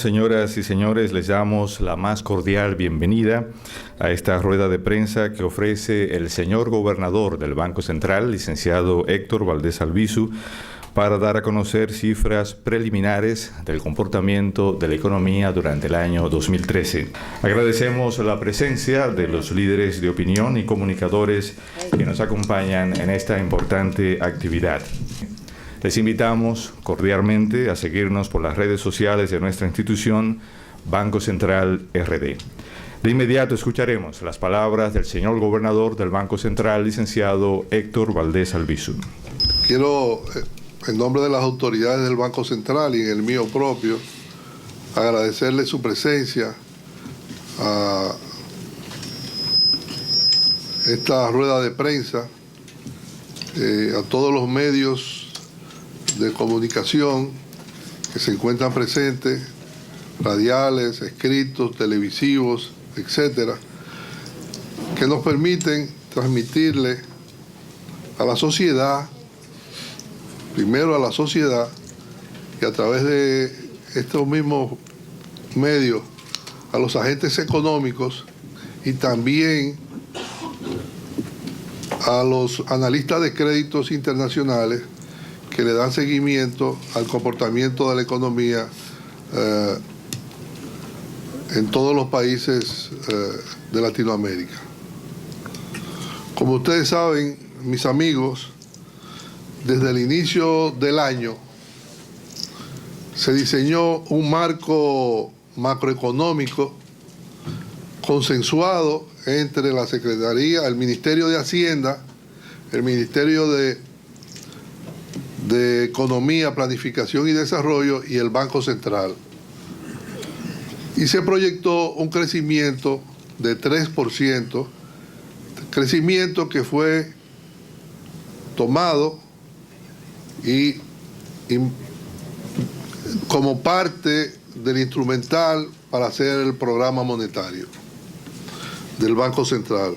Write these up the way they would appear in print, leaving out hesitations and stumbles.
señoras y señores, les damos la más cordial bienvenida a esta rueda de prensa que ofrece el señor gobernador del Banco Central, licenciado Héctor Valdés Albizu, para dar a conocer cifras preliminares del comportamiento de la economía durante el año 2013. Agradecemos la presencia de los líderes de opinión y comunicadores que nos acompañan en esta importante actividad. Les invitamos cordialmente a seguirnos por las redes sociales de nuestra institución, Banco Central RD. De inmediato escucharemos las palabras del señor gobernador del Banco Central, licenciado Héctor Valdés Albizu. Quiero, en nombre de las autoridades del Banco Central y en el mío propio, agradecerle su presencia a esta rueda de prensa, a todos los medios de comunicación que se encuentran presentes, radiales, escritos, televisivos, etcétera, que nos permiten transmitirle a la sociedad, primero a la sociedad, y a través de estos mismos medios a los agentes económicos y también a los analistas de créditos internacionales que le dan seguimiento al comportamiento de la economía en todos los países de Latinoamérica. Como ustedes saben, mis amigos, desde el inicio del año se diseñó un marco macroeconómico consensuado entre la Secretaría, el Ministerio de Hacienda, el Ministerio de Economía, Planificación y Desarrollo y el Banco Central. Y se proyectó un crecimiento de 3%, crecimiento que fue tomado y como parte del instrumental para hacer el programa monetario del Banco Central.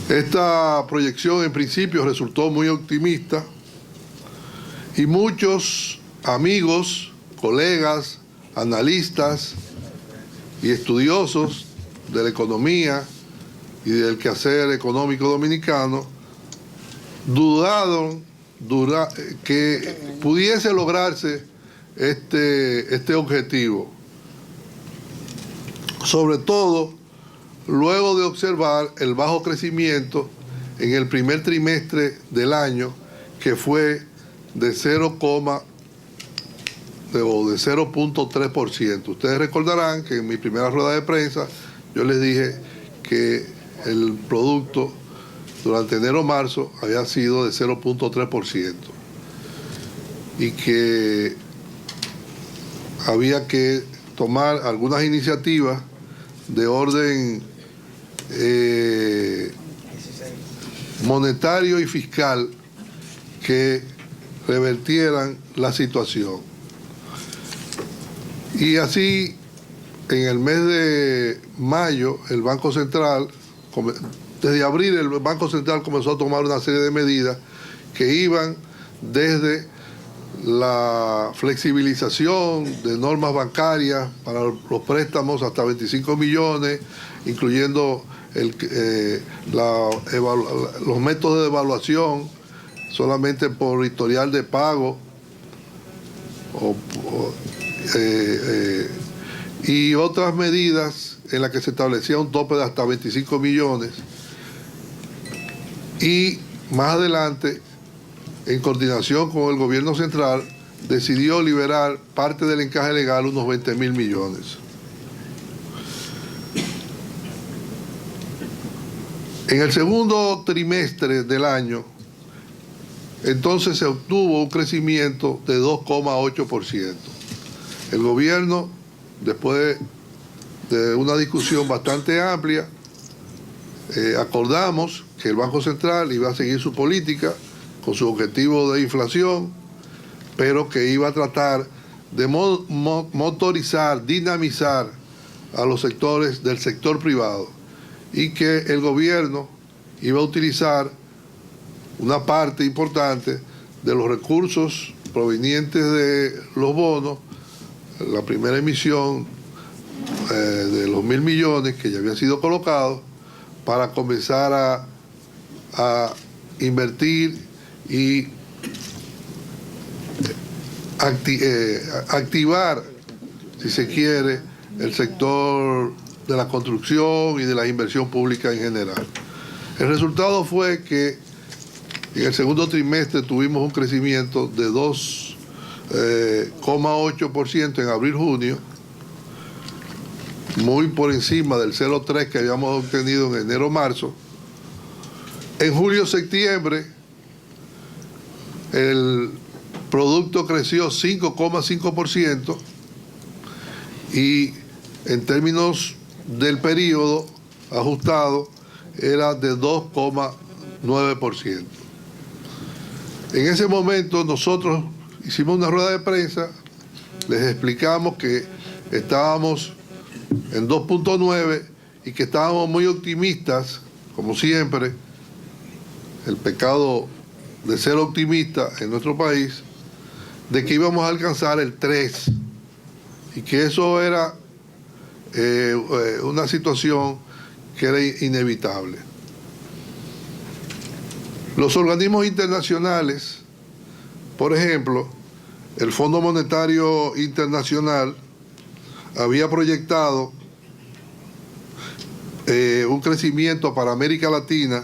Esta proyección en principio resultó muy optimista y muchos amigos, colegas, analistas y estudiosos de la economía y del quehacer económico dominicano dudaron que pudiese lograrse este objetivo, sobre todo luego de observar el bajo crecimiento en el primer trimestre del año, que fue de 0.3%. Ustedes recordarán que en mi primera rueda de prensa yo les dije que el producto durante enero-marzo había sido de 0.3% y que había que tomar algunas iniciativas de orden monetario y fiscal que revertieran la situación. Y así, en el mes de mayo, el Banco Central, desde abril el Banco Central comenzó a tomar una serie de medidas que iban desde la flexibilización de normas bancarias para los préstamos hasta 25 millones, incluyendo los métodos de evaluación solamente por historial de pago y otras medidas en las que se establecía un tope de hasta 25 millones. Y más adelante, en coordinación con el gobierno central, decidió liberar parte del encaje legal, unos 20.000 millones. En el segundo trimestre del año, entonces se obtuvo un crecimiento de 2,8%. El gobierno, después de una discusión bastante amplia, acordamos que el Banco Central iba a seguir su política con su objetivo de inflación, pero que iba a tratar de motorizar, dinamizar a los sectores del sector privado y que el gobierno iba a utilizar una parte importante de los recursos provenientes de los bonos la primera emisión de los 1.000 millones que ya había sido colocado para comenzar a invertir y activar, si se quiere, el sector de la construcción y de la inversión pública en general. El resultado fue que en el segundo trimestre tuvimos un crecimiento de 2,8% en abril-junio, muy por encima del 0,3% que habíamos obtenido en enero-marzo. En julio-septiembre el producto creció 5,5% y en términos del periodo ajustado era de 2,9%. En ese momento nosotros hicimos una rueda de prensa, les explicamos que estábamos en 2,9 y que estábamos muy optimistas, como siempre, el pecado de ser optimista en nuestro país, de que íbamos a alcanzar el 3 y que eso era una situación que era inevitable. Los organismos internacionales, por ejemplo, el Fondo Monetario Internacional había proyectado un crecimiento para América Latina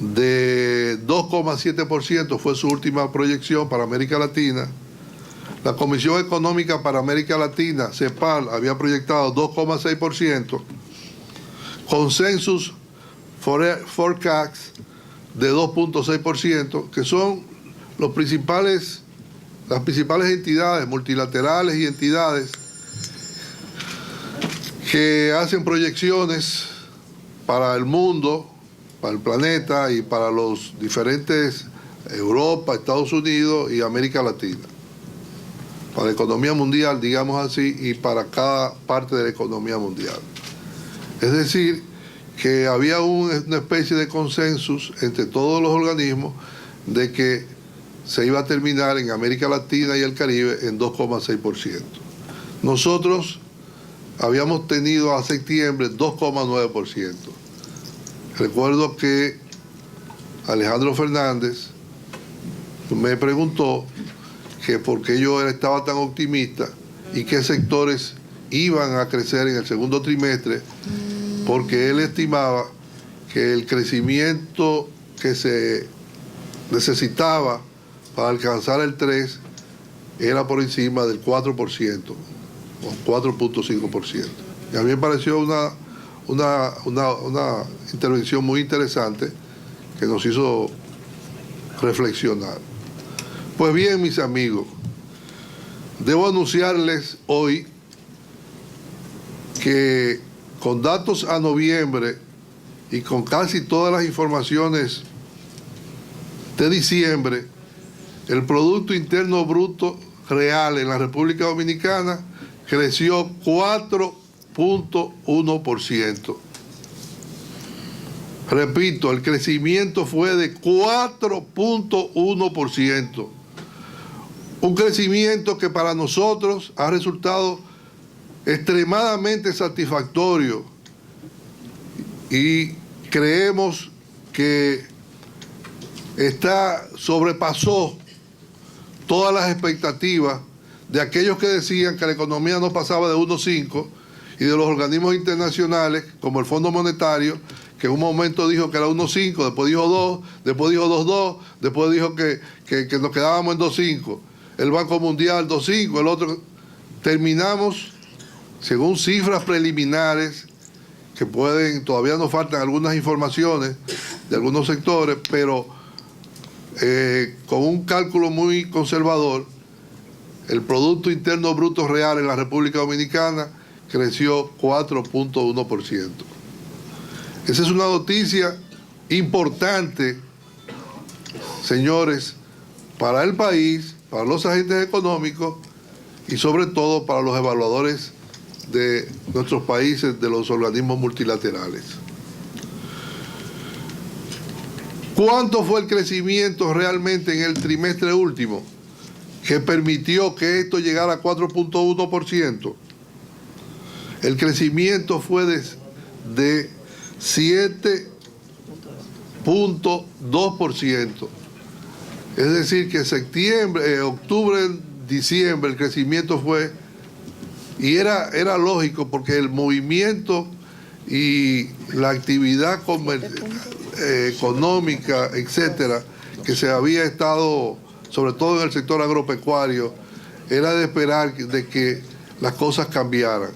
de 2,7%, fue su última proyección para América Latina. La Comisión Económica para América Latina, CEPAL, había proyectado 2,6%. Consensus Forecast de 2,6%, que son las principales entidades multilaterales y entidades que hacen proyecciones para el mundo, para el planeta y para los diferentes Europa, Estados Unidos y América Latina. Para la economía mundial, digamos así, y para cada parte de la economía mundial. Es decir, que había una especie de consensus entre todos los organismos de que se iba a terminar en América Latina y el Caribe en 2,6%. Nosotros habíamos tenido a septiembre 2,9%. Recuerdo que Alejandro Fernández me preguntó que por qué yo estaba tan optimista y qué sectores iban a crecer en el segundo trimestre, porque él estimaba que el crecimiento que se necesitaba para alcanzar el 3 era por encima del 4% o 4,5%. Y a mí me pareció una intervención muy interesante que nos hizo reflexionar. Pues bien, mis amigos, debo anunciarles hoy que con datos a noviembre y con casi todas las informaciones de diciembre, el Producto Interno Bruto real en la República Dominicana creció 4,1%. Repito, el crecimiento fue de 4,1%. Un crecimiento que para nosotros ha resultado extremadamente satisfactorio y creemos que sobrepasó todas las expectativas de aquellos que decían que la economía no pasaba de 1,5 y de los organismos internacionales como el Fondo Monetario, que en un momento dijo que era 1,5, después dijo 2, después dijo 2,2, después dijo que nos quedábamos en 2,5. El Banco Mundial 2,5, el otro. Terminamos, según cifras preliminares, que todavía nos faltan algunas informaciones de algunos sectores, pero con un cálculo muy conservador, el Producto Interno Bruto real en la República Dominicana creció 4,1%. Esa es una noticia importante, señores, para el país, para los agentes económicos y sobre todo para los evaluadores de nuestros países, de los organismos multilaterales. ¿Cuánto fue el crecimiento realmente en el trimestre último? que permitió que esto llegara a 4.1%. El crecimiento fue de 7.2%. Es decir, que octubre, diciembre, el crecimiento fue, y era lógico porque el movimiento y la actividad económica, etcétera, que se había estado, sobre todo en el sector agropecuario, era de esperar de que las cosas cambiaran.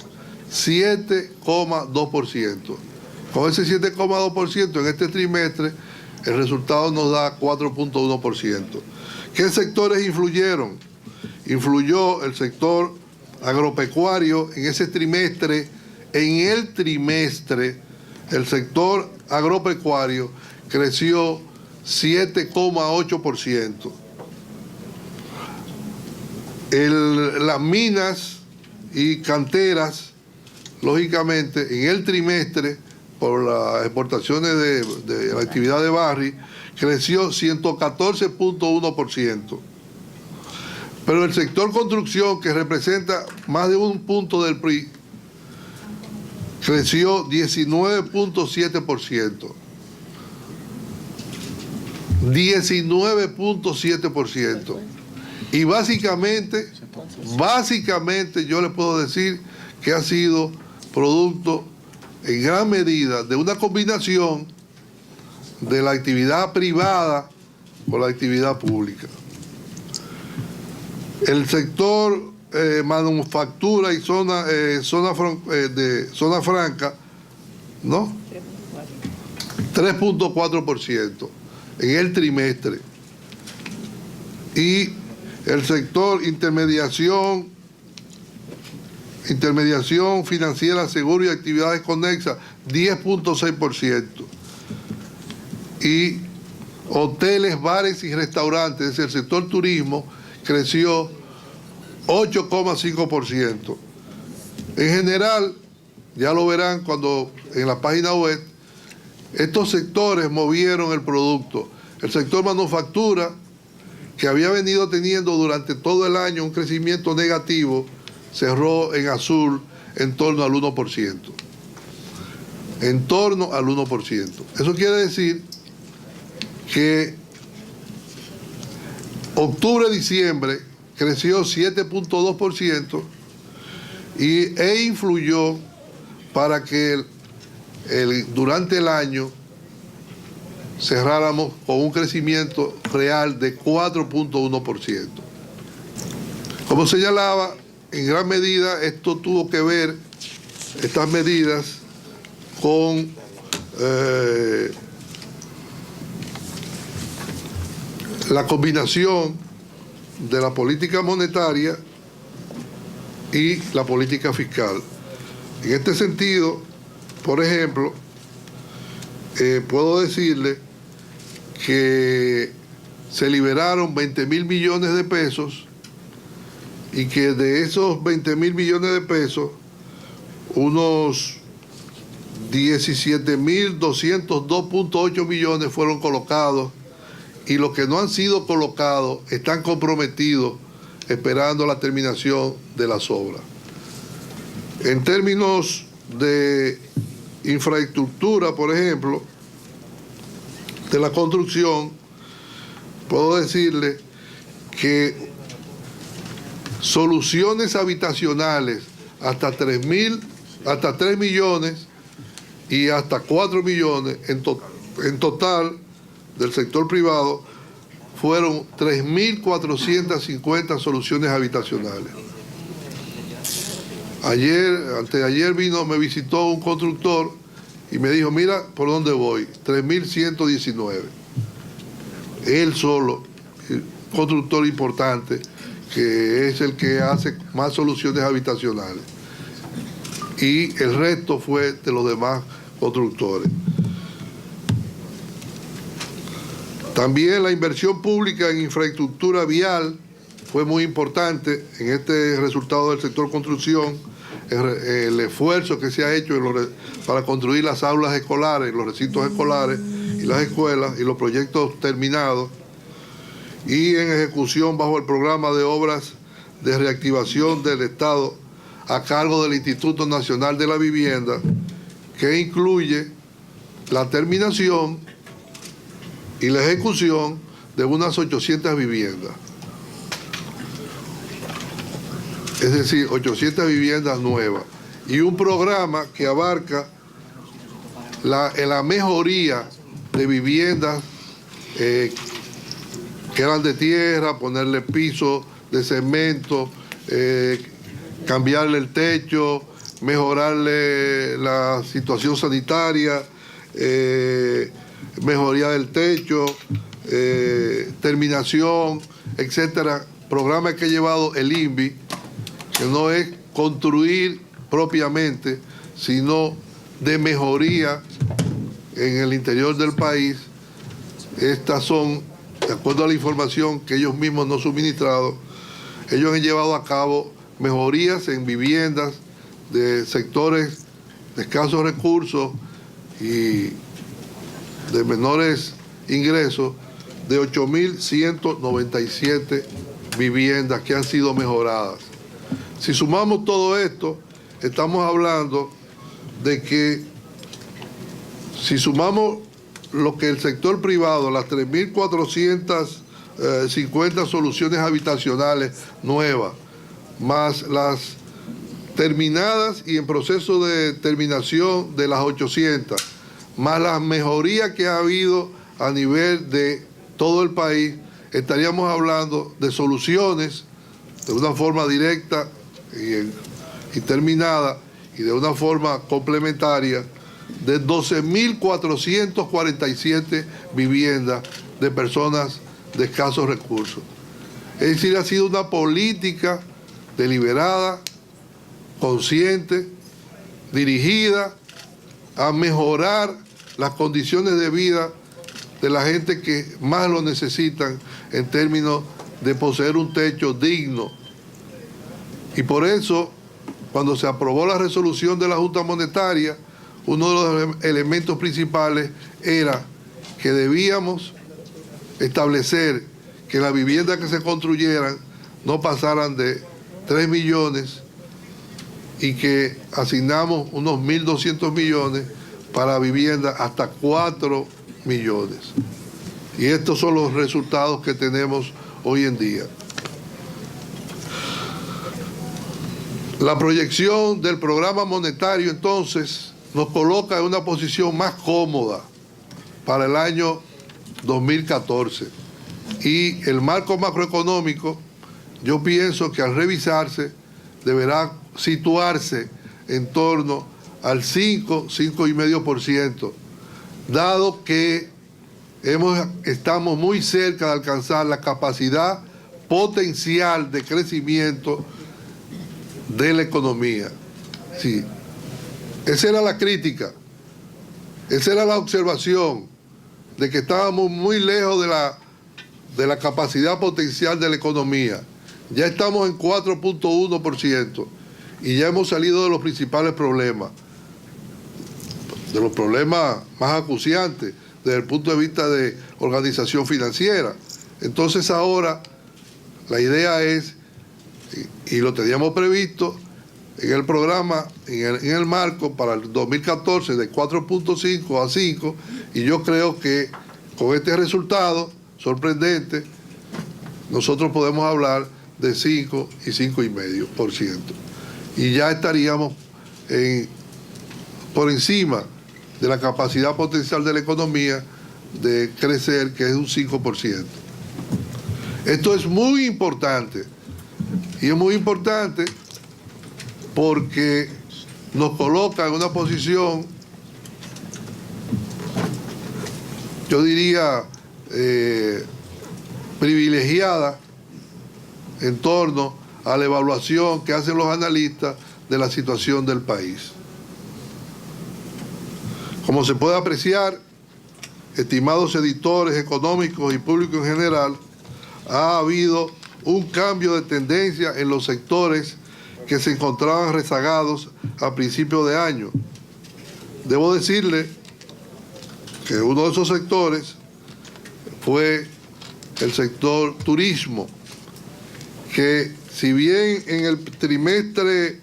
7,2%. Con ese 7,2% en este trimestre, el resultado nos da 4.1%. ¿Qué sectores influyeron? Influyó el sector agropecuario en ese trimestre. En el trimestre, el sector agropecuario creció 7,8%. Las minas y canteras, lógicamente, en el trimestre, por las exportaciones de la actividad de Barry, creció 114.1%. Pero el sector construcción, que representa más de un punto del PRI, creció 19.7%. 19.7%. Y básicamente yo le puedo decir que ha sido producto en gran medida de una combinación de la actividad privada con la actividad pública. El sector manufactura y zona franca, ¿no? 3.4% en el trimestre. Y el sector intermediación financiera, seguro y actividades conexas, 10.6%. Y hoteles, bares y restaurantes, es decir, el sector turismo, creció 8,5%. En general, ya lo verán cuando en la página web, estos sectores movieron el producto. El sector manufactura, que había venido teniendo durante todo el año un crecimiento negativo, cerró en azul en torno al 1%. En torno al 1%. Eso quiere decir que octubre-diciembre creció 7.2% e influyó para que durante el año cerráramos con un crecimiento real de 4.1%. Como señalaba, en gran medida esto tuvo que ver, estas medidas, con la combinación de la política monetaria y la política fiscal. En este sentido, por ejemplo, puedo decirle que se liberaron 20.000 millones de pesos y que de esos 20.000 millones de pesos, unos 17.202.8 millones fueron colocados, y los que no han sido colocados están comprometidos esperando la terminación de las obras. En términos de infraestructura, por ejemplo, de la construcción, puedo decirle que soluciones habitacionales hasta 3 millones y hasta 4 millones en total del sector privado fueron 3.450 soluciones habitacionales. Anteayer me visitó un constructor y me dijo, mira por dónde voy, 3.119. Él solo, el constructor importante, que es el que hace más soluciones habitacionales. Y el resto fue de los demás constructores. También la inversión pública en infraestructura vial fue muy importante en este resultado del sector construcción. El esfuerzo que se ha hecho para construir las aulas escolares, los recintos escolares y las escuelas y los proyectos terminados. y en ejecución bajo el programa de obras de reactivación del Estado a cargo del Instituto Nacional de la Vivienda, que incluye la terminación y la ejecución de unas 800 viviendas. Es decir, 800 viviendas nuevas. Y un programa que abarca la mejoría de viviendas que eran de tierra, ponerle piso de cemento, cambiarle el techo, mejorarle la situación sanitaria, mejoría del techo, terminación, etcétera. Programa que ha llevado el INVI, que no es construir propiamente, sino de mejoría en el interior del país. Estas son, de acuerdo a la información que ellos mismos nos han suministrado, ellos han llevado a cabo mejorías en viviendas de sectores de escasos recursos y de menores ingresos, de 8.197 viviendas que han sido mejoradas. Si sumamos todo esto, estamos hablando de que si sumamos lo que el sector privado, las 3.450 soluciones habitacionales nuevas, más las terminadas y en proceso de terminación de las 800, más las mejorías que ha habido a nivel de todo el país, estaríamos hablando de soluciones de una forma directa y terminada y de una forma complementaria de 12.447 viviendas de personas de escasos recursos. Es decir, ha sido una política deliberada, consciente, dirigida a mejorar las condiciones de vida de la gente que más lo necesitan en términos de poseer un techo digno. Y por eso, cuando se aprobó la resolución de la Junta Monetaria, uno de los elementos principales era que debíamos establecer que las viviendas que se construyeran no pasaran de 3 millones y que asignamos unos 1.200 millones para viviendas hasta 4 millones. Y estos son los resultados que tenemos hoy en día. La proyección del programa monetario, entonces, nos coloca en una posición más cómoda para el año 2014. Y el marco macroeconómico, yo pienso que al revisarse, deberá situarse en torno al 5,5%, dado que estamos muy cerca de alcanzar la capacidad potencial de crecimiento de la economía. Sí. Esa era la crítica, esa era la observación, de que estábamos muy lejos de la capacidad potencial de la economía. Ya estamos en 4,1% y ya hemos salido de los principales problemas, de los problemas más acuciantes desde el punto de vista de organización financiera. Entonces ahora la idea es, y lo teníamos previsto en el programa, en el marco para el 2014 de 4,5 a 5, y yo creo que con este resultado sorprendente nosotros podemos hablar de 5 y 5,5%. Y ya estaríamos por encima de la capacidad potencial de la economía de crecer, que es un 5%. Esto es muy importante, y es muy importante porque nos coloca en una posición, yo diría, privilegiada en torno a la evaluación que hacen los analistas de la situación del país. Como se puede apreciar, estimados editores económicos y público en general, ha habido un cambio de tendencia en los sectores que se encontraban rezagados a principios de año. Debo decirle que uno de esos sectores fue el sector turismo, que si bien en el trimestre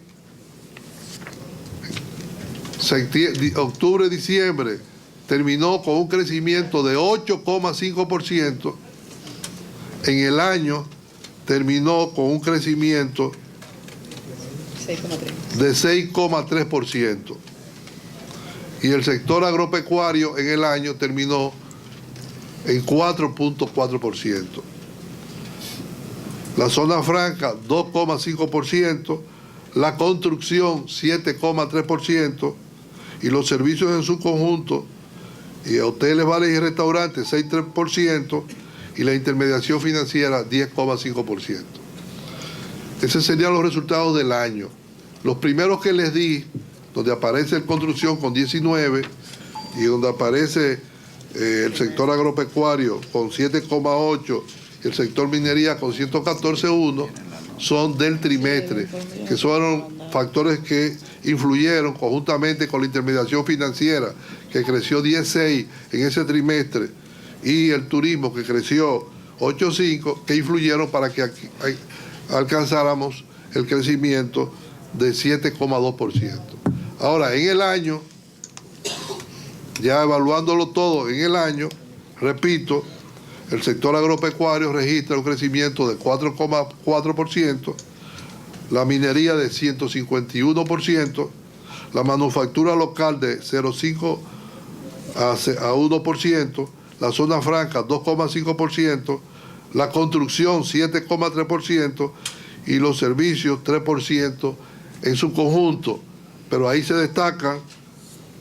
octubre-diciembre terminó con un crecimiento de 8,5%, en el año terminó con un crecimiento de 6,3%. Y el sector agropecuario en el año terminó en 4,4%. La zona franca, 2,5%, la construcción, 7,3%, y los servicios en su conjunto, y hoteles, bares y restaurantes, 6,3%, y la intermediación financiera, 10,5%. Esos serían los resultados del año. Los primeros que les di, donde aparece el construcción con 19, y donde aparece el sector agropecuario con 7,8, y el sector minería con 114,1, son del trimestre, que fueron factores que influyeron conjuntamente con la intermediación financiera, que creció 10,6 en ese trimestre, y el turismo, que creció 8,5, que influyeron para que alcanzáramos el crecimiento de 7,2%. Ahora, en el año, ya evaluándolo todo en el año, repito, el sector agropecuario registra un crecimiento de 4,4%, la minería de 151%, la manufactura local de 0,5 a 1%, la zona franca 2,5%, la construcción 7,3% y los servicios 3% en su conjunto. Pero ahí se destacan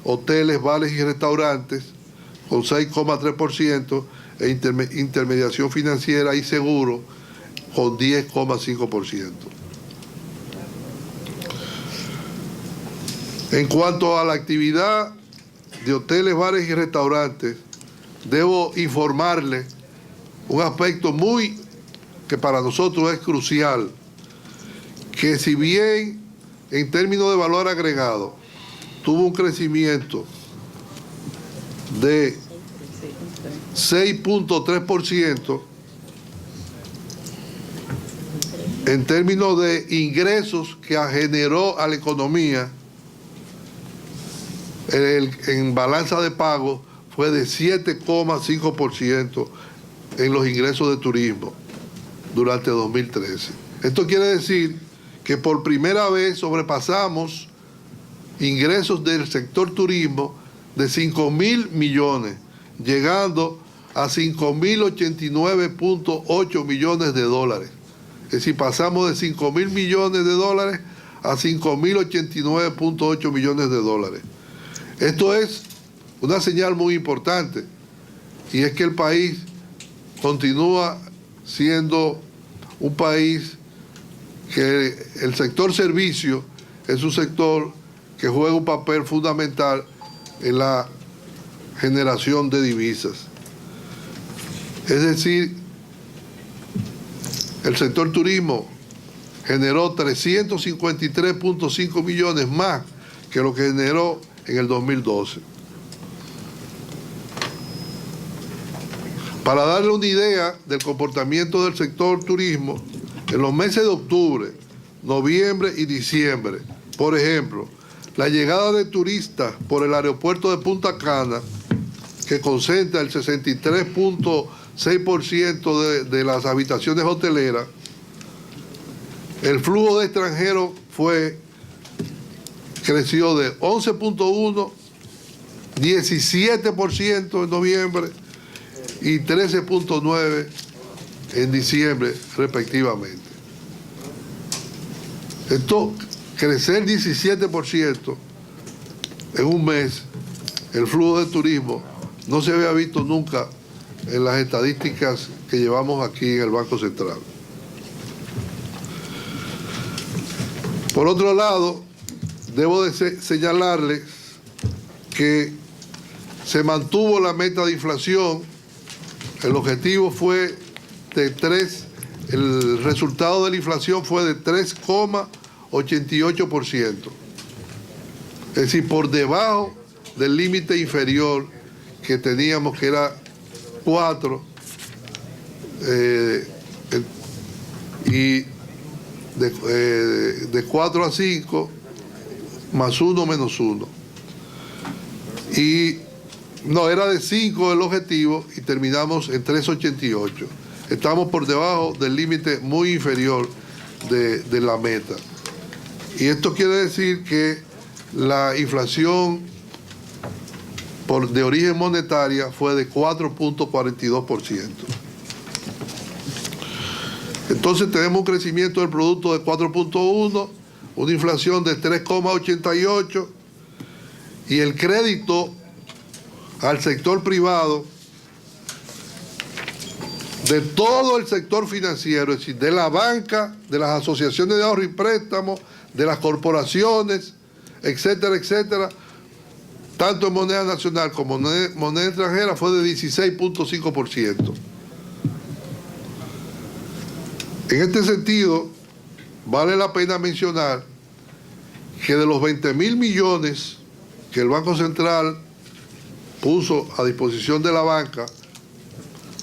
hoteles, bares y restaurantes con 6,3%, e intermediación financiera y seguro con 10,5%. En cuanto a la actividad de hoteles, bares y restaurantes, debo informarles un aspecto que para nosotros es crucial, que si bien en términos de valor agregado tuvo un crecimiento de 6,3%, en términos de ingresos que generó a la economía, en balanza de pago fue de 7,5% en los ingresos de turismo durante 2013. Esto quiere decir que por primera vez sobrepasamos ingresos del sector turismo de 5.000 millones, llegando a 5.089.8 millones de dólares. Es decir, pasamos de 5.000 millones de dólares a 5.089.8 millones de dólares. Esto es una señal muy importante, y es que el país continúa siendo un país que el sector servicio es un sector que juega un papel fundamental en la generación de divisas. Es decir, el sector turismo generó 353.5 millones más que lo que generó en el 2012. Para darle una idea del comportamiento del sector turismo, en los meses de octubre, noviembre y diciembre, por ejemplo, la llegada de turistas por el aeropuerto de Punta Cana, que concentra el 63,6% de las habitaciones hoteleras, el flujo de extranjeros creció de 11,1%, 17% en noviembre y 13,9% en diciembre, respectivamente. Esto, crecer 17% en un mes, el flujo de turismo, no se había visto nunca en las estadísticas que llevamos aquí en el Banco Central. Por otro lado, debo señalarles que se mantuvo la meta de inflación. El objetivo fue de 3, el resultado de la inflación fue de 3,88%. Es decir, por debajo del límite inferior que teníamos, que era 4, y de 4 a 5, más 1 menos 1. Y no, era de 5 el objetivo y terminamos en 3.88. Estamos por debajo del límite muy inferior de la meta. Y esto quiere decir que la inflación de origen monetaria fue de 4.42%. Entonces tenemos un crecimiento del producto de 4.1, una inflación de 3.88 y el crédito al sector privado de todo el sector financiero, es decir, de la banca, de las asociaciones de ahorro y préstamo, de las corporaciones, etcétera, etcétera, tanto en moneda nacional como en moneda extranjera, fue de 16.5%. En este sentido, vale la pena mencionar que de los 20.000 millones que el Banco Central puso a disposición de la banca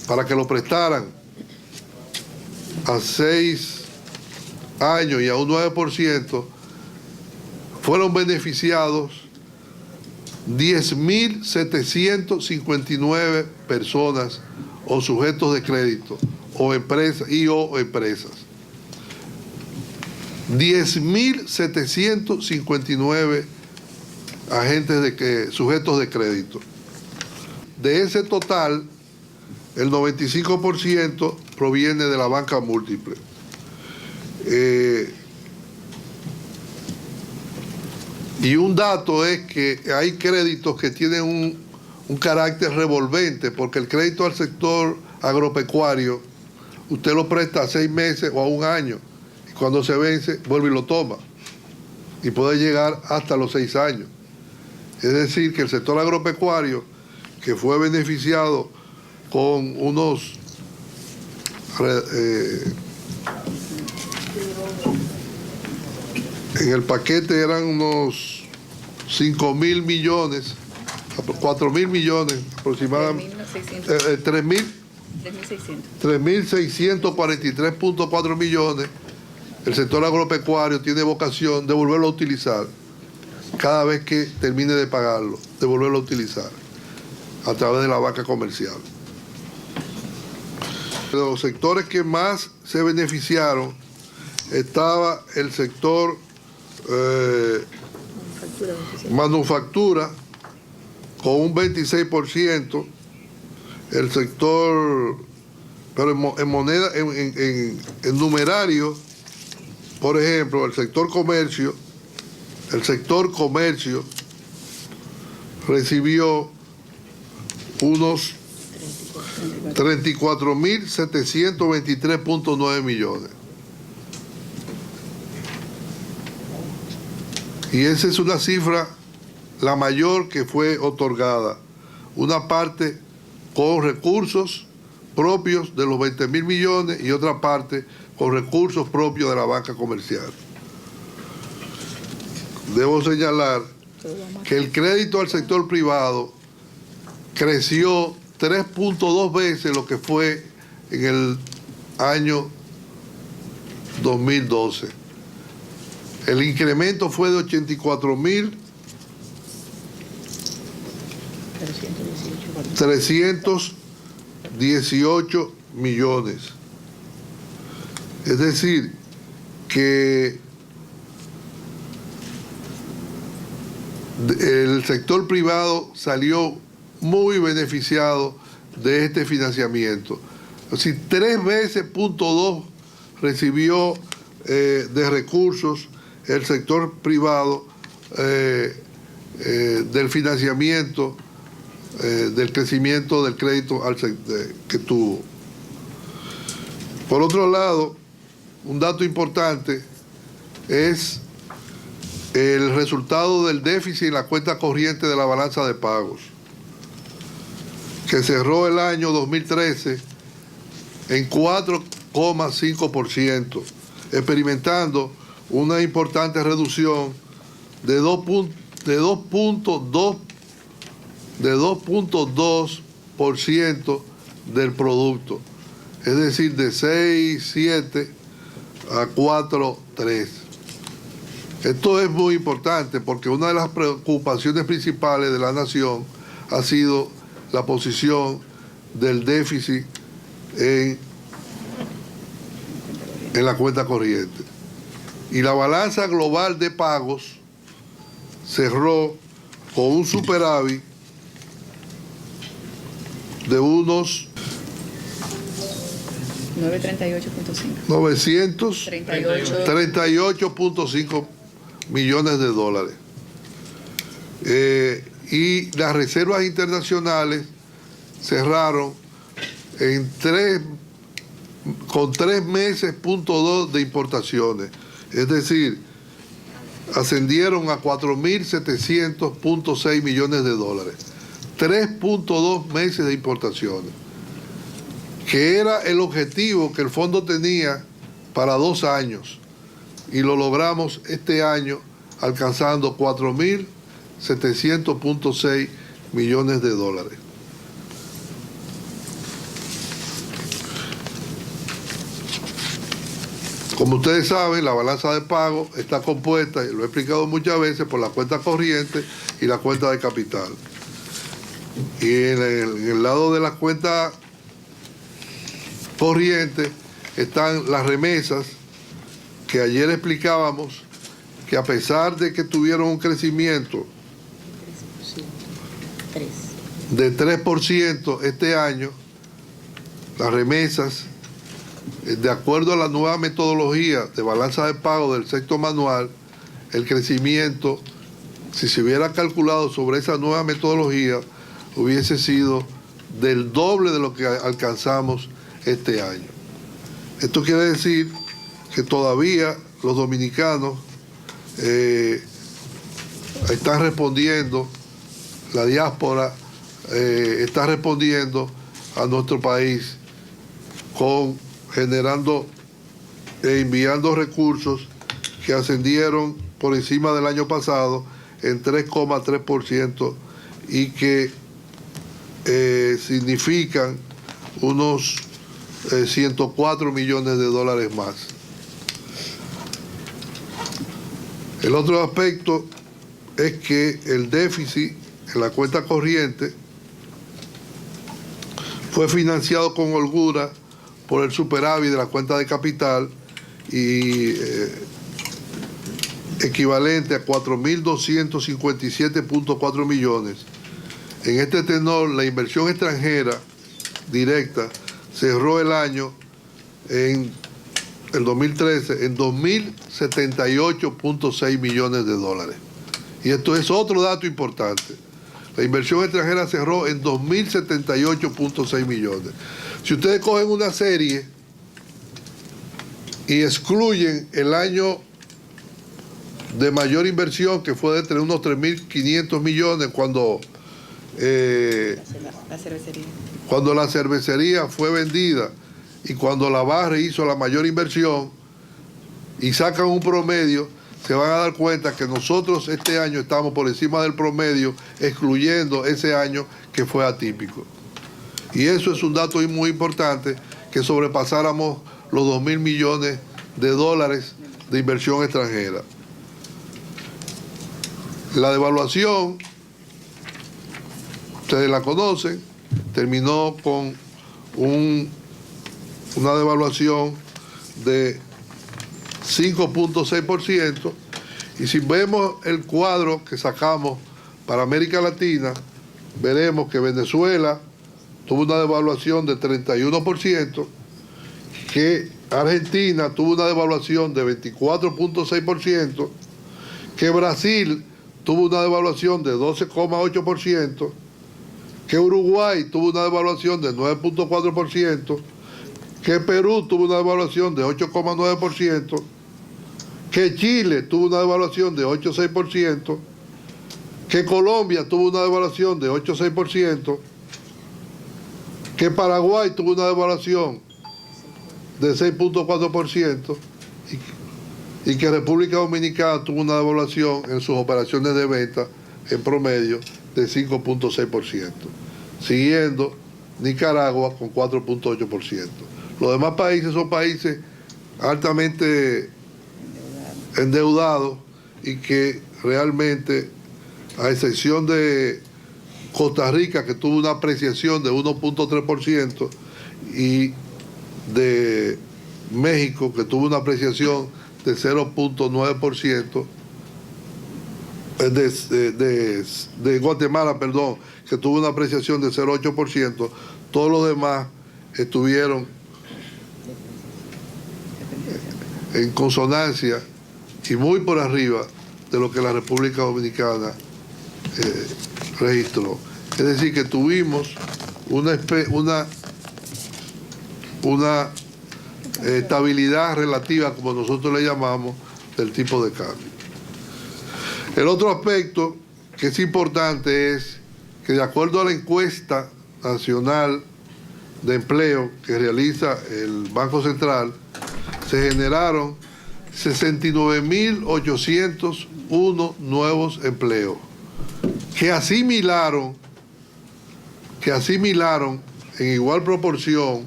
para que lo prestaran a 6 años y a un 9%, fueron beneficiados 10.759 personas o sujetos de crédito o empresas o empresas. 10.759 sujetos de crédito. De ese total, el 95% proviene de la banca múltiple. Y un dato es que hay créditos que tienen un carácter revolvente, porque el crédito al sector agropecuario, usted lo presta a 6 meses o a 1 año, y cuando se vence, vuelve y lo toma. Y puede llegar hasta los 6 años. Es decir, que el sector agropecuario, que fue beneficiado con unos en el paquete eran unos 5.000 millones, 4.000 millones aproximadamente, 3.643.4 millones. El sector agropecuario tiene vocación de volverlo a utilizar cada vez que termine de pagarlo, de volverlo a utilizar a través de la banca comercial. De los sectores que más se beneficiaron estaba el sector manufactura con un 26%, el sector, pero en moneda, en numerario, por ejemplo, el sector comercio recibió unos 34.723.9 millones. Y esa es una cifra, la mayor que fue otorgada. Una parte con recursos propios de los 20.000 millones y otra parte con recursos propios de la banca comercial. Debo señalar que el crédito al sector privado creció 3.2 veces lo que fue en el año 2012. El incremento fue de 84.318 millones. Es decir, que el sector privado salió muy beneficiado de este financiamiento. Así, 3 veces, .2 recibió de recursos el sector privado del financiamiento, del crecimiento del crédito que tuvo. Por otro lado, un dato importante es el resultado del déficit en la cuenta corriente de la balanza de pagos, que cerró el año 2013 en 4,5%, experimentando una importante reducción de 2.2% del producto. es decir, de 6.7 a 4.3. Esto es muy importante porque una de las preocupaciones principales de la nación ha sido la posición del déficit en la cuenta corriente. Y la balanza global de pagos cerró con un superávit de unos 938.5 millones de dólares. Y las reservas internacionales cerraron con 3 meses, .2 de importaciones. Es decir, ascendieron a 4.700.6 millones de dólares. 3.2 meses de importaciones, que era el objetivo que el fondo tenía para 2 años. Y lo logramos este año alcanzando 4.700.6 millones de dólares. Como ustedes saben, la balanza de pago está compuesta, y lo he explicado muchas veces, por la cuenta corriente y la cuenta de capital. Y en el lado de la cuenta corriente están las remesas, que ayer explicábamos que a pesar de que tuvieron un crecimiento de 3% este año, las remesas, de acuerdo a la nueva metodología de balanza de pago del sexto manual, el crecimiento, si se hubiera calculado sobre esa nueva metodología, hubiese sido del doble de lo que alcanzamos este año. Esto quiere decir que todavía los dominicanos están respondiendo, la diáspora está respondiendo a nuestro país generando e enviando recursos que ascendieron por encima del año pasado en 3,3% y que significan unos 104 millones de dólares más. El otro aspecto es que el déficit en la cuenta corriente fue financiado con holgura por el superávit de la cuenta de capital y equivalente a 4.257.4 millones. En este tenor, la inversión extranjera directa cerró el año en el 2013 en 2.078.6 millones de dólares. Y esto es otro dato importante. La inversión extranjera cerró en 2.078.6 millones. Si ustedes cogen una serie y excluyen el año de mayor inversión, que fue de unos 3.500 millones cuando la cervecería fue vendida y cuando la Barre hizo la mayor inversión, y sacan un promedio, se van a dar cuenta que nosotros este año estamos por encima del promedio, excluyendo ese año que fue atípico. Y eso es un dato muy importante, que sobrepasáramos los 2.000 millones de dólares de inversión extranjera. La devaluación, ustedes la conocen, terminó con una devaluación de 5.6%, y si vemos el cuadro que sacamos para América Latina, veremos que Venezuela tuvo una devaluación de 31%, que Argentina tuvo una devaluación de 24.6%, que Brasil tuvo una devaluación de 12,8%, que Uruguay tuvo una devaluación de 9.4%, que Perú tuvo una devaluación de 8,9%, que Chile tuvo una devaluación de 8,6%, que Colombia tuvo una devaluación de 8,6%, que Paraguay tuvo una devaluación de 6.4% y que República Dominicana tuvo una devaluación en sus operaciones de venta en promedio de 5.6%, siguiendo Nicaragua con 4.8%. Los demás países son países altamente endeudados y que realmente, a excepción de Costa Rica, que tuvo una apreciación de 1.3%, y de México, que tuvo una apreciación de 0.9%, de Guatemala, perdón, que tuvo una apreciación de 0.8%, todos los demás estuvieron en consonancia y muy por arriba de lo que la República Dominicana registró. Es decir, que tuvimos una estabilidad relativa, como nosotros le llamamos, del tipo de cambio. El otro aspecto que es importante es que, de acuerdo a la encuesta nacional de empleo que realiza el Banco Central, se generaron 69.801 nuevos empleos que asimilaron en igual proporción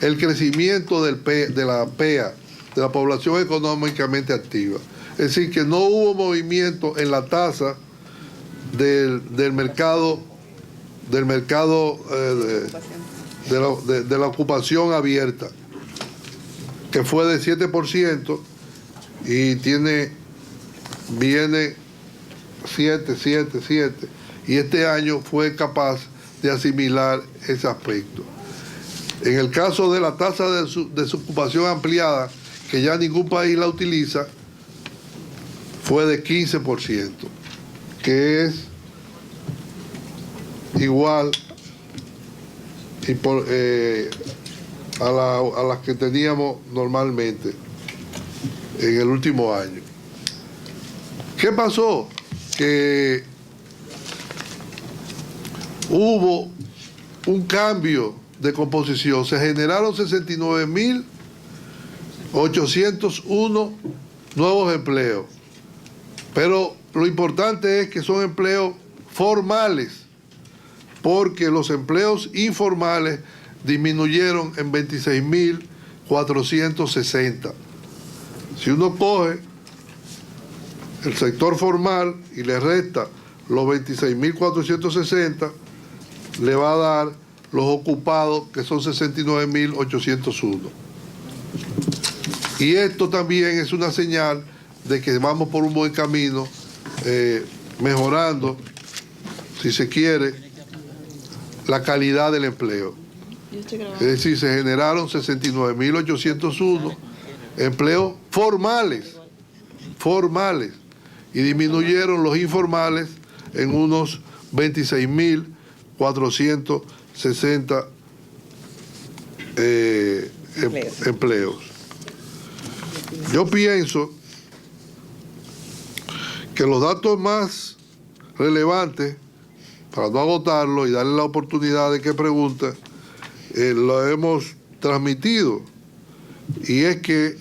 el crecimiento de la PEA, de la población económicamente activa. Es decir, que no hubo movimiento en la tasa del mercado de la ocupación abierta, que fue de 7% y viene 7, y este año fue capaz de asimilar ese aspecto. En el caso de la tasa de desocupación ampliada, que ya ningún país la utiliza, fue de 15%, que es igual a las que teníamos normalmente en el último año. ¿Qué pasó? Que hubo un cambio de composición. Se generaron 69.801 nuevos empleos. Pero lo importante es que son empleos formales, porque los empleos informales disminuyeron en 26.460. Si uno coge el sector formal y le resta los 26.460, le va a dar los ocupados, que son 69.801. Y esto también es una señal de que vamos por un buen camino, mejorando, si se quiere, la calidad del empleo. Es decir, se generaron 69.801 empleos formales, y disminuyeron los informales en unos 26.460 empleos. Yo pienso que los datos más relevantes, para no agotarlo y darle la oportunidad de que pregunte, lo hemos transmitido, y es que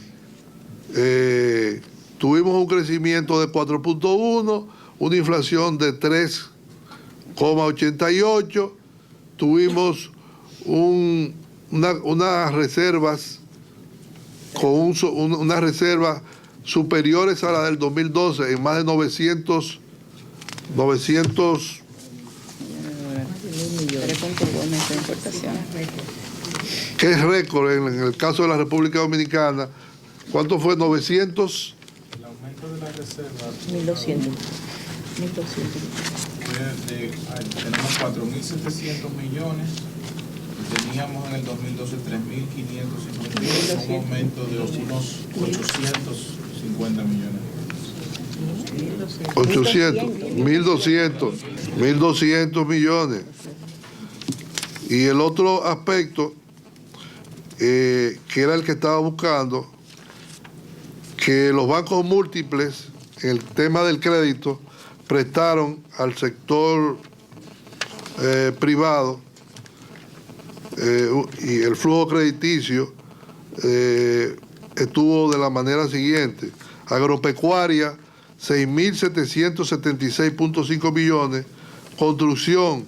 tuvimos un crecimiento de 4.1, una inflación de 3,88, tuvimos unas reservas unas reservas superiores a la del 2012 en más de 900 que es récord en el caso de la República Dominicana. ¿Cuánto fue? 900. El aumento de las reservas 1.200. Tenemos 4.700 millones, teníamos en el 2012 3.550, un aumento de unos 850 millones. 1.200 millones. Y el otro aspecto, que era el que estaba buscando, que los bancos múltiples, en el tema del crédito, prestaron al sector privado, y el flujo crediticio estuvo de la manera siguiente: agropecuaria 6.776.5 millones, construcción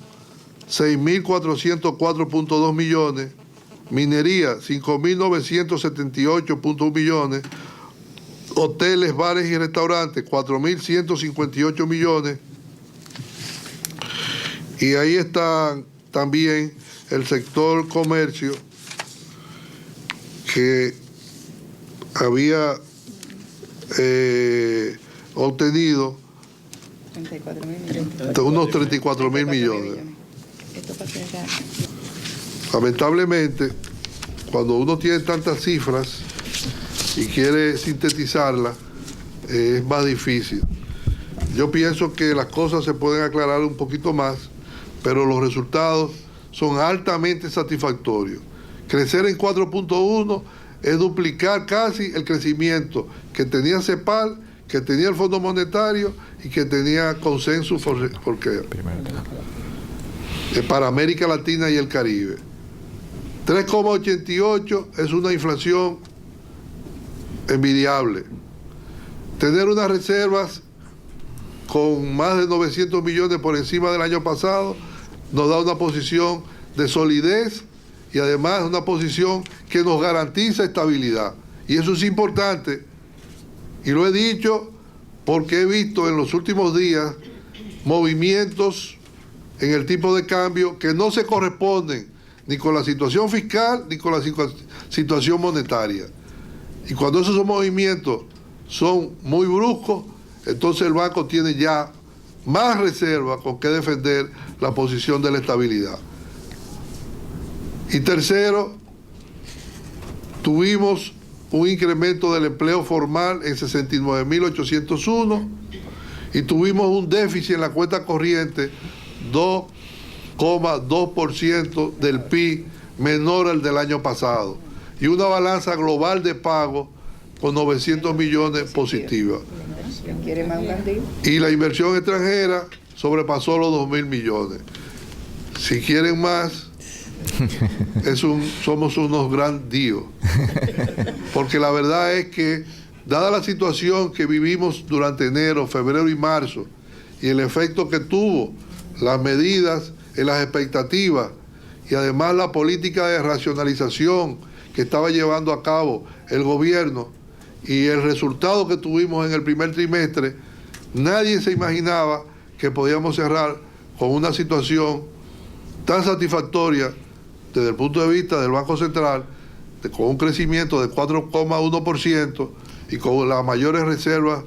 6.404.2 millones, minería 5.978.1 millones, hoteles, bares y restaurantes 4.158 millones, y ahí está también el sector comercio, que había obtenido unos 34.000 millones. Lamentablemente, cuando uno tiene tantas cifras y quiere sintetizarlas, es más difícil. Yo pienso que las cosas se pueden aclarar un poquito más, pero los resultados son altamente satisfactorios. Crecer en 4.1 es duplicar casi el crecimiento que tenía CEPAL, que tenía el Fondo Monetario y que tenía Consensus para América Latina y el Caribe. 3,88 es una inflación envidiable. Tener unas reservas con más de 900 millones por encima del año pasado nos da una posición de solidez y además una posición que nos garantiza estabilidad. Y eso es importante, y lo he dicho porque he visto en los últimos días movimientos en el tipo de cambio que no se corresponden ni con la situación fiscal ni con la situación monetaria. Y cuando esos movimientos son muy bruscos, entonces el banco tiene ya más reserva con que defender la posición de la estabilidad. Y tercero, tuvimos un incremento del empleo formal en 69.801 y tuvimos un déficit en la cuenta corriente 2,2% del PIB, menor al del año pasado, y una balanza global de pago con 900 millones positiva. Y la inversión extranjera sobrepasó los 2.000 millones. Si quieren más, somos unos grandíos. Porque la verdad es que, dada la situación que vivimos durante enero, febrero y marzo, y el efecto que tuvo las medidas en las expectativas, y además la política de racionalización que estaba llevando a cabo el gobierno, y el resultado que tuvimos en el primer trimestre, nadie se imaginaba que podíamos cerrar con una situación tan satisfactoria desde el punto de vista del Banco Central, con un crecimiento de 4,1% y con las mayores reservas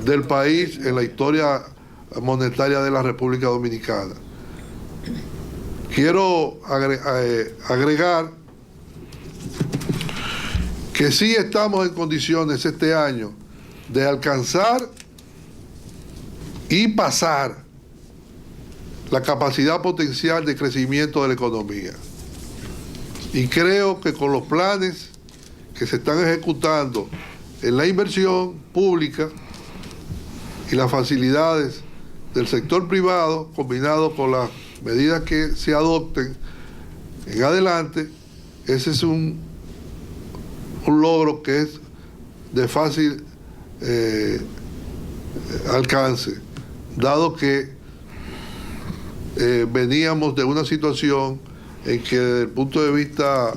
del país en la historia monetaria de la República Dominicana. Quiero agregar que sí estamos en condiciones este año de alcanzar y pasar la capacidad potencial de crecimiento de la economía. Y creo que con los planes que se están ejecutando en la inversión pública y las facilidades del sector privado, combinado con las medidas que se adopten en adelante, ese es un logro que es de fácil alcance, dado que veníamos de una situación en que desde el punto de vista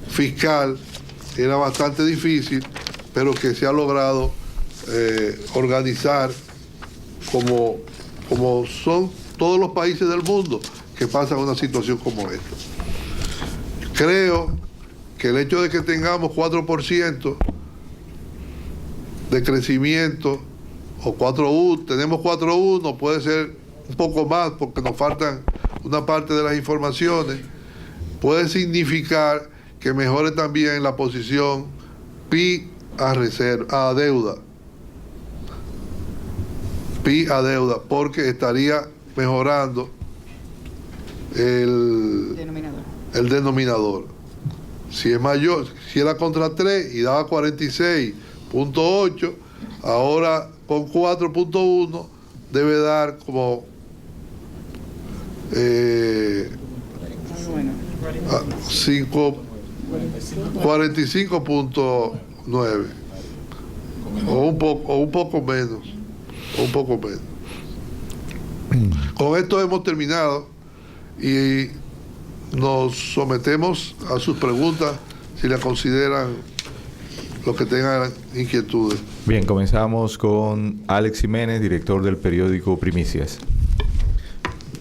fiscal era bastante difícil, pero que se ha logrado organizar como son todos los países del mundo que pasan una situación como esta. Creo que el hecho de que tengamos 4% de crecimiento, o 4,1, tenemos 4,1, puede ser un poco más porque nos faltan una parte de las informaciones, puede significar que mejore también la posición PIB a deuda. PIB a deuda, porque estaría mejorando el denominador. Si es mayor, si era contra 3 y daba 46.8, ahora con 4.1 debe dar como 45.9 o un poco menos. Con esto hemos terminado y nos sometemos a sus preguntas si las consideran los que tengan inquietudes. Bien, comenzamos con Alex Jiménez, director del periódico Primicias.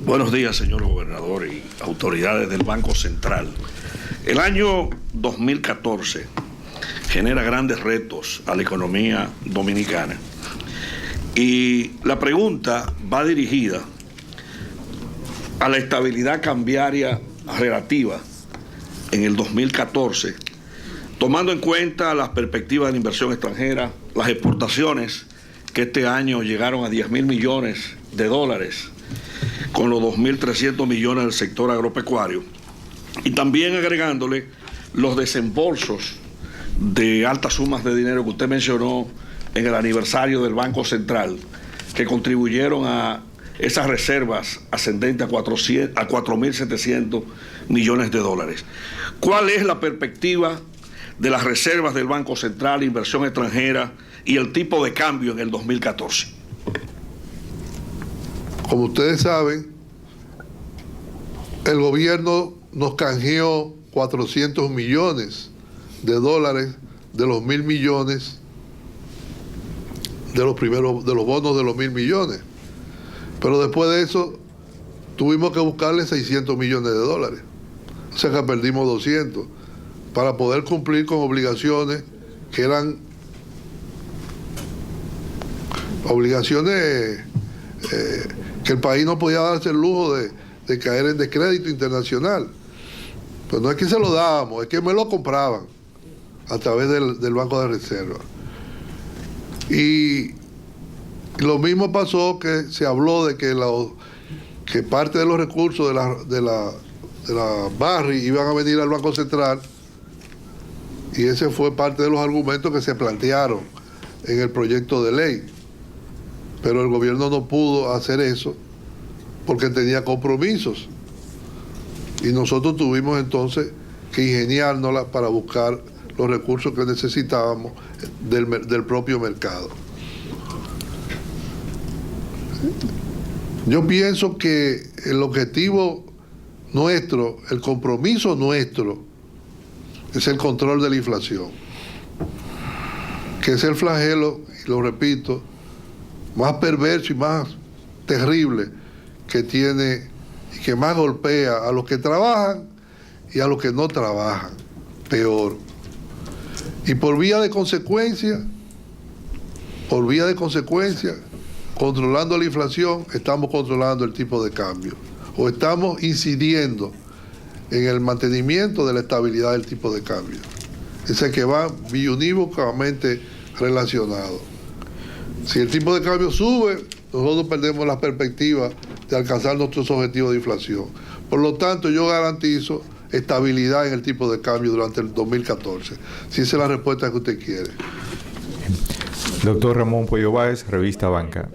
Buenos días, señor gobernador y autoridades del Banco Central. El año 2014 genera grandes retos a la economía dominicana. Y la pregunta va dirigida a la estabilidad cambiaria relativa en el 2014, tomando en cuenta las perspectivas de la inversión extranjera, las exportaciones que este año llegaron a 10.000 millones de dólares, con los 2.300 millones del sector agropecuario, y también agregándole los desembolsos de altas sumas de dinero que usted mencionó en el aniversario del Banco Central, que contribuyeron a esas reservas ascendentes a 4.700 millones de dólares. ¿Cuál es la perspectiva de las reservas del Banco Central, inversión extranjera y el tipo de cambio en el 2014? Como ustedes saben, el gobierno nos canjeó 400 millones de dólares de los 1.000 millones de los bonos de los 1.000 millones. Pero después de eso tuvimos que buscarle 600 millones de dólares. O sea que perdimos 200 para poder cumplir con obligaciones que eran obligaciones que el país no podía darse el lujo de caer en descrédito internacional. Pues no es que se lo dábamos, es que me lo compraban a través del Banco de Reserva. Y lo mismo pasó, que se habló de que parte de los recursos de la Barri iban a venir al Banco Central, y ese fue parte de los argumentos que se plantearon en el proyecto de ley. Pero el gobierno no pudo hacer eso porque tenía compromisos, y nosotros tuvimos entonces que ingeniárnosla para buscar los recursos que necesitábamos del propio mercado. Yo pienso que el objetivo nuestro, el compromiso nuestro, es el control de la inflación, que es el flagelo, y lo repito, más perverso y más terrible que tiene y que más golpea a los que trabajan y a los que no trabajan, peor. Y por vía de consecuencia, controlando la inflación, estamos controlando el tipo de cambio, o estamos incidiendo en el mantenimiento de la estabilidad del tipo de cambio. Ese que va biunívocamente relacionado. Si el tipo de cambio sube, nosotros perdemos la perspectiva de alcanzar nuestros objetivos de inflación. Por lo tanto, yo garantizo estabilidad en el tipo de cambio durante el 2014. Si esa es la respuesta que usted quiere. Doctor Ramón Puello Báez, revista Banca.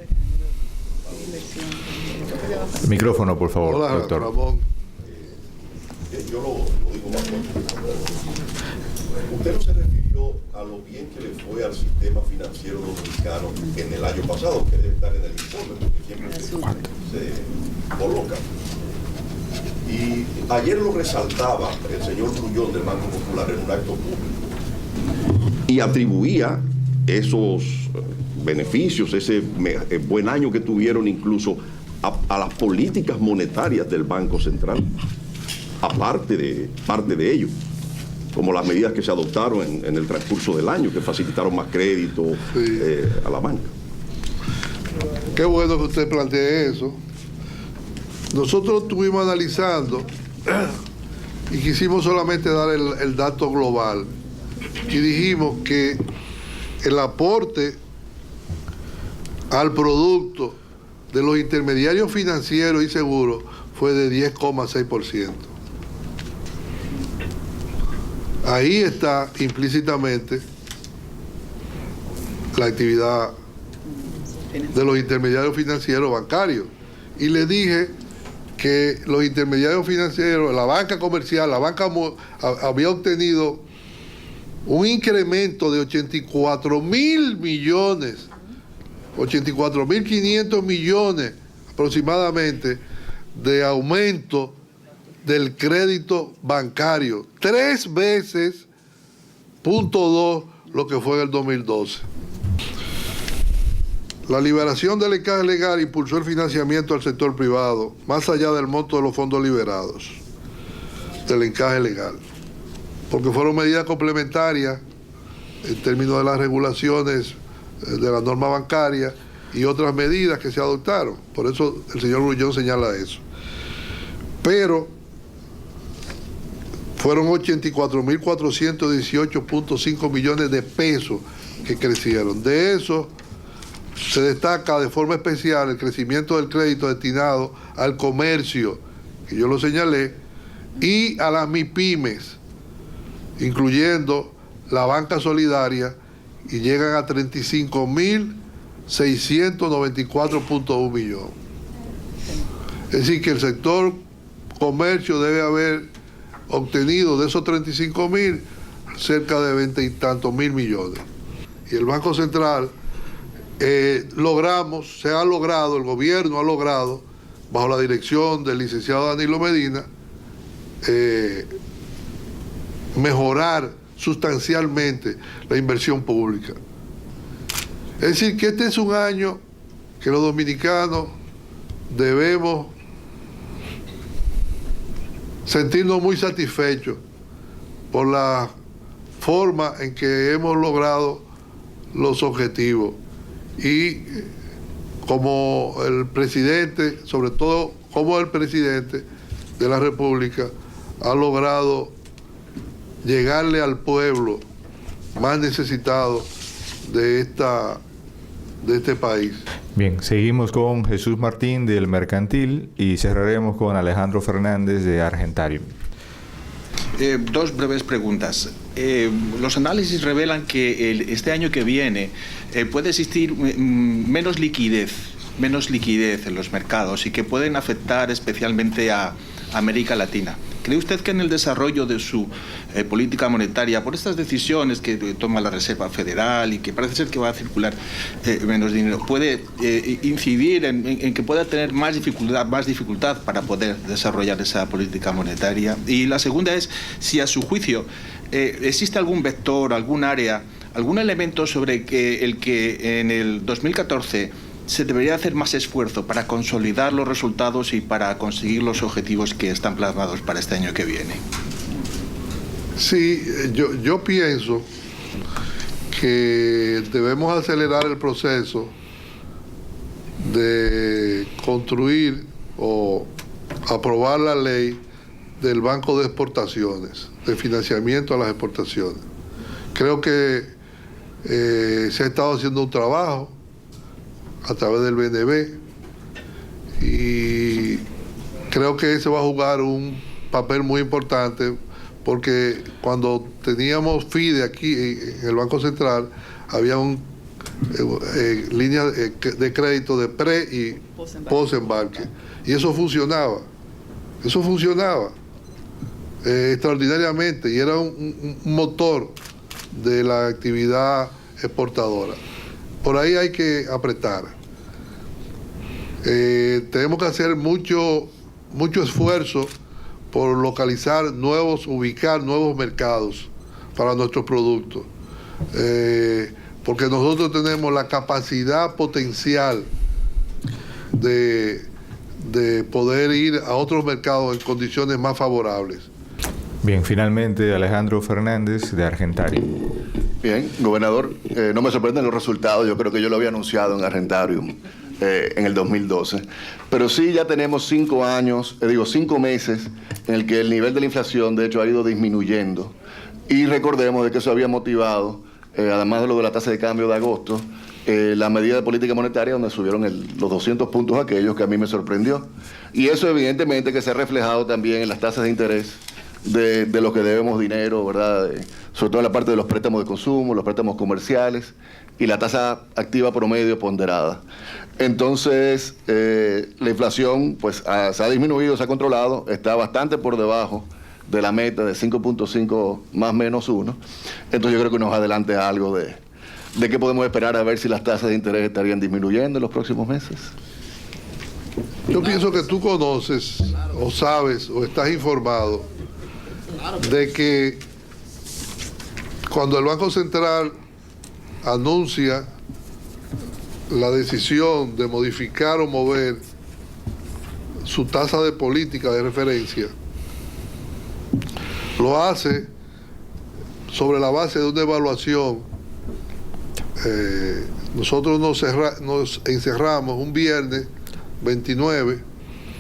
Micrófono, por favor. Hola, doctor Ramón. Yo lo digo más fuerte. Usted no se refirió a lo bien que le fue al sistema financiero dominicano en el año pasado, que debe estar en el informe, porque siempre se coloca. Y ayer lo resaltaba el señor Grullón del Banco Popular en un acto público y atribuía esos beneficios, ese buen año que tuvieron incluso a las políticas monetarias del Banco Central, aparte de parte de ello, como las medidas que se adoptaron en el transcurso del año, que facilitaron más crédito a la banca. Qué bueno que usted plantee eso. Nosotros estuvimos analizando y quisimos solamente dar el dato global, y dijimos que el aporte al producto de los intermediarios financieros y seguros fue de 10,6%. Ahí está implícitamente la actividad de los intermediarios financieros bancarios. Y le dije que los intermediarios financieros, la banca comercial, la banca había obtenido un incremento de 84.000 millones, 84.500 millones aproximadamente de aumento del crédito bancario, 3 veces, .2, lo que fue en el 2012. La liberación del encaje legal impulsó el financiamiento al sector privado, más allá del monto de los fondos liberados del encaje legal, porque fueron medidas complementarias en términos de las regulaciones de la norma bancaria y otras medidas que se adoptaron. Por eso el señor Grullón señala eso. Pero fueron 84.418.5 millones de pesos que crecieron. De eso se destaca de forma especial el crecimiento del crédito destinado al comercio, que yo lo señalé, y a las MIPYMES, incluyendo la banca solidaria, y llegan a 35.694.1 millones. Es decir, que el sector comercio debe haber obtenido de esos 35.000 cerca de 20 y tantos mil millones. Y el Banco Central el gobierno ha logrado, bajo la dirección del licenciado Danilo Medina, mejorar sustancialmente la inversión pública. Es decir, que este es un año que los dominicanos debemos sentirnos muy satisfechos por la forma en que hemos logrado los objetivos. Y como el presidente, sobre todo como el presidente de la República, ha logrado llegarle al pueblo más necesitado de este país. Bien, seguimos con Jesús Martín del Mercantil y cerraremos con Alejandro Fernández de Argentario. Dos breves preguntas. Los análisis revelan que este año que viene puede existir menos liquidez en los mercados y que pueden afectar especialmente a América Latina. ¿Cree usted que en el desarrollo de su política monetaria, por estas decisiones que toma la Reserva Federal y que parece ser que va a circular menos dinero, puede incidir en que pueda tener más dificultad para poder desarrollar esa política monetaria? Y la segunda es si a su juicio existe algún vector, algún área, algún elemento sobre el que en el 2014 se debería hacer más esfuerzo para consolidar los resultados y para conseguir los objetivos que están plasmados para este año que viene. Sí, yo pienso que debemos acelerar el proceso de construir o aprobar la ley del Banco de Exportaciones, de financiamiento a las exportaciones. Creo que se ha estado haciendo un trabajo a través del BNB y creo que ese va a jugar un papel muy importante, porque cuando teníamos FIDE aquí en el Banco Central había líneas de crédito de pre y post-embarque, y eso funcionaba extraordinariamente, y era un motor de la actividad exportadora. Por ahí hay que apretar. Tenemos que hacer mucho esfuerzo por ubicar nuevos mercados para nuestros productos. Porque nosotros tenemos la capacidad potencial de poder ir a otros mercados en condiciones más favorables. Bien, finalmente Alejandro Fernández de Argentarium. Bien, gobernador, no me sorprenden los resultados, yo creo que yo lo había anunciado en Argentarium en el 2012, pero sí ya tenemos 5 meses en el que el nivel de la inflación de hecho ha ido disminuyendo, y recordemos de que eso había motivado, además de lo de la tasa de cambio de agosto, la medida de política monetaria donde subieron los 200 puntos aquellos que a mí me sorprendió, y eso evidentemente que se ha reflejado también en las tasas de interés de los que debemos dinero, ¿verdad? Sobre todo en la parte de los préstamos de consumo, los préstamos comerciales y la tasa activa promedio ponderada. Entonces, la inflación pues se ha disminuido, se ha controlado, está bastante por debajo de la meta de 5.5 más menos 1. Entonces yo creo que nos adelante algo de qué podemos esperar, a ver si las tasas de interés estarían disminuyendo en los próximos meses. Yo pienso que tú conoces, o sabes, o estás informado de que cuando el Banco Central anuncia la decisión de modificar o mover su tasa de política de referencia, lo hace sobre la base de una evaluación. Nosotros nos encerramos un viernes 29,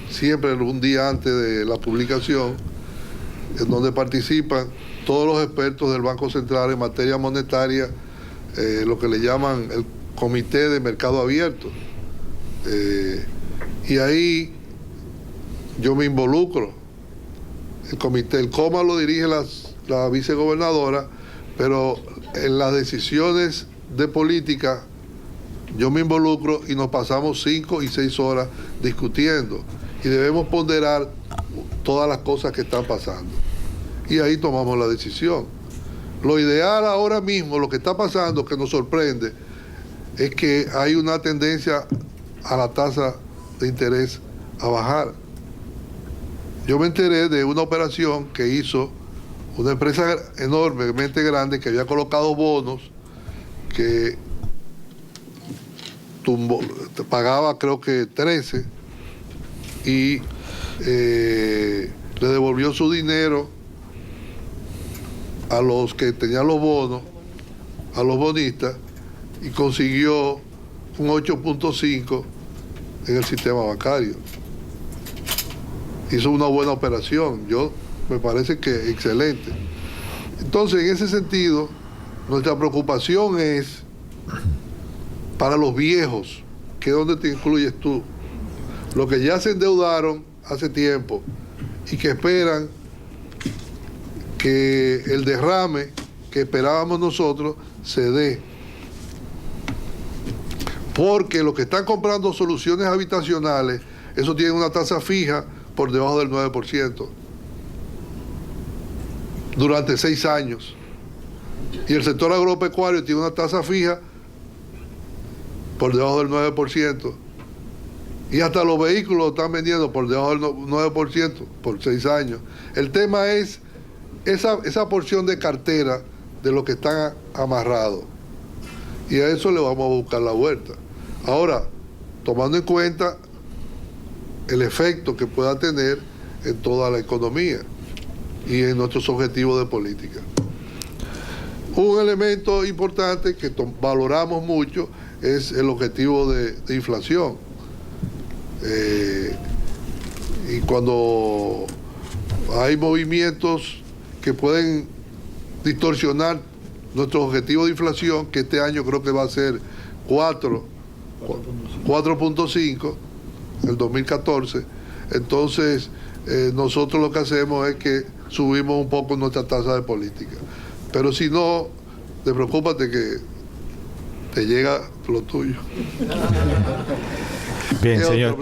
siempre un día antes de la publicación, en donde participan todos los expertos del Banco Central en materia monetaria, lo que le llaman el Comité de Mercado Abierto. Y ahí yo me involucro. El comité, el COMA lo dirige la vicegobernadora, pero en las decisiones de política yo me involucro y nos pasamos 5 y 6 horas discutiendo y debemos ponderar todas las cosas que están pasando. Y ahí tomamos la decisión. Lo ideal ahora mismo, lo que está pasando, que nos sorprende, es que hay una tendencia a la tasa de interés a bajar. Yo me enteré de una operación que hizo una empresa enormemente grande que había colocado bonos que pagaba creo que 13 y le devolvió su dinero a los que tenían los bonos, a los bonistas, y consiguió un 8.5 en el sistema bancario. Hizo una buena operación, me parece que excelente. Entonces, en ese sentido, nuestra preocupación es para los viejos, que es donde te incluyes tú, los que ya se endeudaron hace tiempo y que esperan que el derrame que esperábamos nosotros se dé. Porque los que están comprando soluciones habitacionales, eso tiene una tasa fija por debajo del 9% durante 6 años. Y el sector agropecuario tiene una tasa fija por debajo del 9%. Y hasta los vehículos lo están vendiendo por debajo del 9% por 6 años. El tema es esa porción de cartera de los que están amarrados. Y a eso le vamos a buscar la vuelta. Ahora, tomando en cuenta el efecto que pueda tener en toda la economía y en nuestros objetivos de política. Un elemento importante que valoramos mucho es el objetivo de inflación. Y cuando hay movimientos que pueden distorsionar nuestro objetivo de inflación, que este año creo que va a ser 4.5, el 2014, entonces nosotros lo que hacemos es que subimos un poco nuestra tasa de política. Pero si no, te preocúpate que te llega lo tuyo. Bien, señor.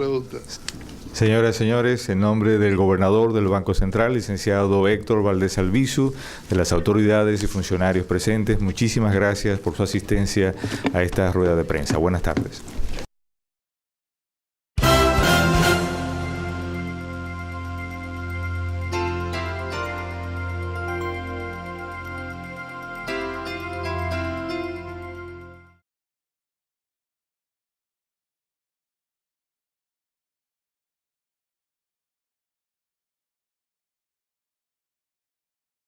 Señoras y señores, en nombre del gobernador del Banco Central, licenciado Héctor Valdés Albizu, de las autoridades y funcionarios presentes, muchísimas gracias por su asistencia a esta rueda de prensa. Buenas tardes.